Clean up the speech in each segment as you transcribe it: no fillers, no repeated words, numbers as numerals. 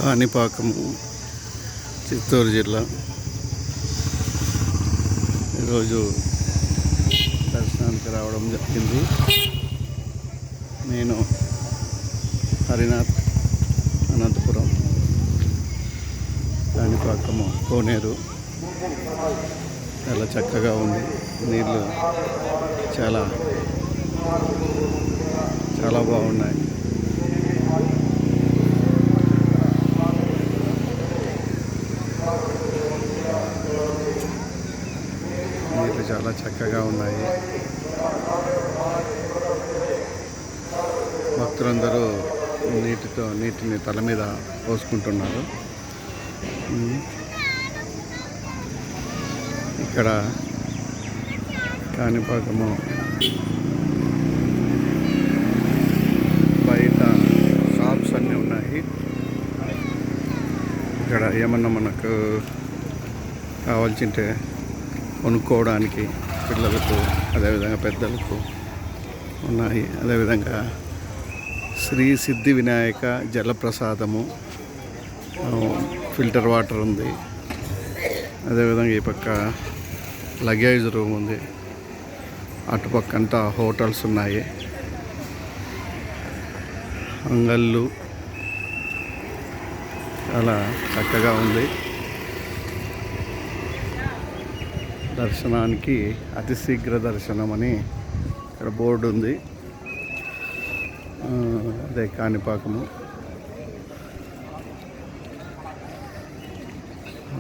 కాణిపాకము చిత్తూరు జిల్లా. ఈరోజు దర్శనానికి రావడం జరిగింది. నేను హరినాథ్, అనంతపురం, కాణిపాకము, కోనేరు చాలా చక్కగా ఉంది. నీళ్ళు చాలా చాలా బాగున్నాయి. నీళ్ళు చాలా చక్కగా ఉన్నాయి. భక్తులందరూ నీటిని తల మీద పోసుకుంటున్నారు. ఇక్కడ కాణిపాకము బయట షాప్స్ అన్నీ ఉన్నాయి. ఇక్కడ ఏమన్నా మనకు కావాల్సింటే కొనుక్కోవడానికి పిల్లలకు, అదేవిధంగా పెద్దలకు ఉన్నాయి. అదేవిధంగా శ్రీ సిద్ధి వినాయక జలప్రసాదము, ఫిల్టర్ వాటర్ ఉంది. అదేవిధంగా ఈ పక్క లగేజ్ రూమ్ ఉంది. అటుపక్క అంతా హోటల్స్ ఉన్నాయి. అంగళ్ళు చాలా చక్కగా ఉంది. దర్శనానికి అతి శీఘ్ర దర్శనం అని ఇక్కడ బోర్డు ఉంది. అదే కాణిపాకము.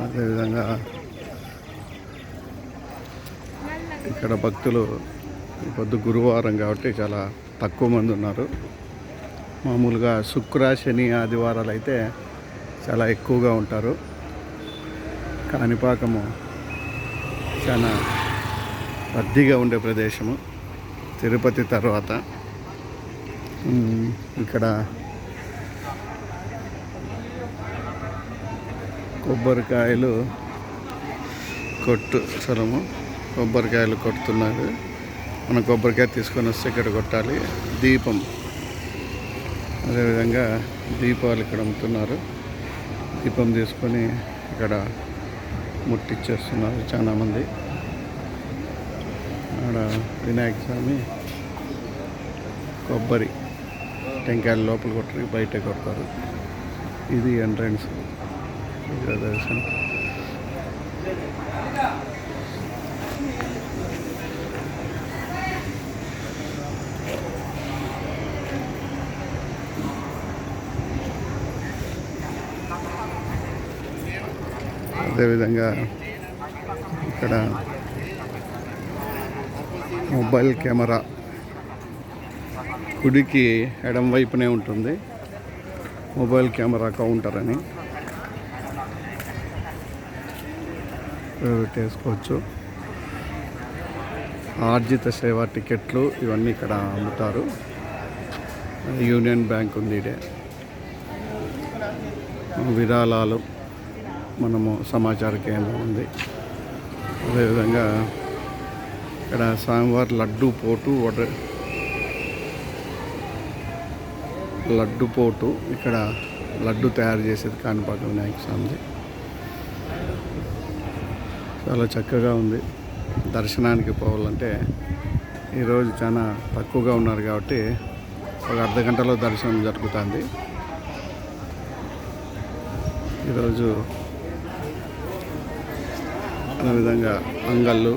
అదేవిధంగా ఇక్కడ భక్తులు ఈ పొద్దు గురువారం కాబట్టి చాలా తక్కువ మంది ఉన్నారు. మామూలుగా శుక్ర, శని, ఆదివారాలు అయితే చాలా ఎక్కువగా ఉంటారు. కాణిపాకము చాలా రద్దీగా ఉండే ప్రదేశము, తిరుపతి తర్వాత. ఇక్కడ కొబ్బరికాయలు కొట్టు స్థలము. కొబ్బరికాయలు కొడుతున్నారు. మనం కొబ్బరికాయ తీసుకొని వస్తే ఇక్కడ కొట్టాలి. దీపం, అదేవిధంగా దీపాలు ఇక్కడ అమ్ముతున్నారు. దీపం తీసుకొని ఇక్కడ ముట్టిచ్చేస్తున్నారు చాలామంది. ఆడ వినాయక స్వామి కొబ్బరి టెంకాయలు లోపల కొట్టి బయట కొడతారు. ఇది ఎంట్రన్స్ దర్శనం. అదేవిధంగా ఇక్కడ మొబైల్ కెమెరా కుడికి ఎడం వైపునే ఉంటుంది. మొబైల్ కెమెరా కౌంటర్ అని పెట్టేసుకోవచ్చు. ఆర్జిత సేవ టికెట్లు ఇవన్నీ ఇక్కడ అమ్ముతారు. యూనియన్ బ్యాంక్ ఉంది. ఇదే విరాళాలు, మనము సమాచార కేంద్రం ఉంది. అదేవిధంగా ఇక్కడ స్వామివారి లడ్డు పోటు ఇక్కడ లడ్డు తయారు చేసేది కాణిపాకం వినాయక స్వామిది. చాలా చక్కగా ఉంది. దర్శనానికి పోవాలంటే ఈరోజు చాలా తక్కువగా ఉన్నారు కాబట్టి ఒక అర్ధ గంటలో దర్శనం జరుగుతుంది. ఈరోజు అదేవిధంగా అంగళ్ళు,